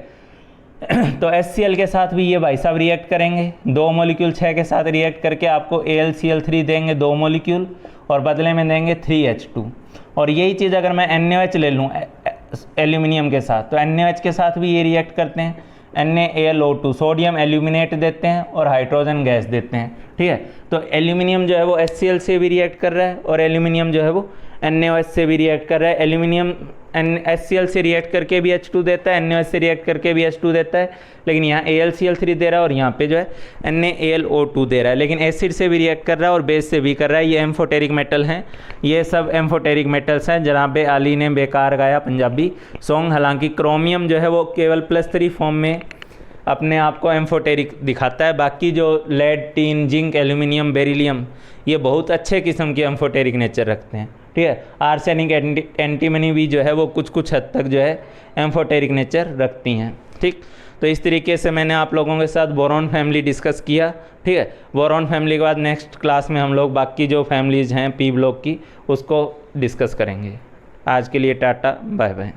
तो HCl के साथ भी ये भाई साहब रिएक्ट करेंगे। 2 मॉलिक्यूल 6 के साथ रिएक्ट करके आपको AlCl3 देंगे 2 मॉलिक्यूल, और बदले में देंगे 3H2। और यही चीज़ अगर मैं NaOH ले लूँ एल्यूमिनियम के साथ, तो NaOH के साथ भी ये रिएक्ट करते हैं। NaAlO2 सोडियम एल्यूमिनेट देते हैं और हाइड्रोजन गैस देते हैं। ठीक है, तो एल्यूमिनियम जो है वो HCl से भी रिएक्ट कर रहा है और एल्यूमिनियम जो है वो NaOH से भी रिएक्ट कर रहा है। एल्यूमिनियम HCl से रिएक्ट करके भी H2 देता है, NaOH से रिएक्ट करके भी H2 देता है, लेकिन यहाँ AlCl3 दे रहा है और यहाँ पे जो है NaAlO2 दे रहा है। लेकिन एसिड से भी रिएक्ट कर रहा है और बेस से भी कर रहा है। ये एम्फोटेरिक मेटल हैं, ये सब एम्फोटेरिक मेटल्स हैं। जनाबे अली ने बेकार गाया पंजाबी सॉन्ग। हालांकि क्रोमियम जो है वो केवल +3 फॉर्म में अपने आप को एम्फोटेरिक दिखाता है। बाकी जो lead, tin, zinc, aluminium, beryllium, ये बहुत अच्छे किस्म के एम्फोटेरिक नेचर रखते हैं। ठीक है, आर्सेनिक, एंटीमनी भी जो है वो कुछ हद तक जो है एम्फोटेरिक नेचर रखती हैं। ठीक, तो इस तरीके से मैंने आप लोगों के साथ बोरॉन फैमिली डिस्कस किया। ठीक है, बोरॉन फैमिली के बाद नेक्स्ट क्लास में हम लोग बाकी जो फैमिलीज़ हैं P ब्लॉक की उसको डिस्कस करेंगे। आज के लिए टाटा, बाय बाय।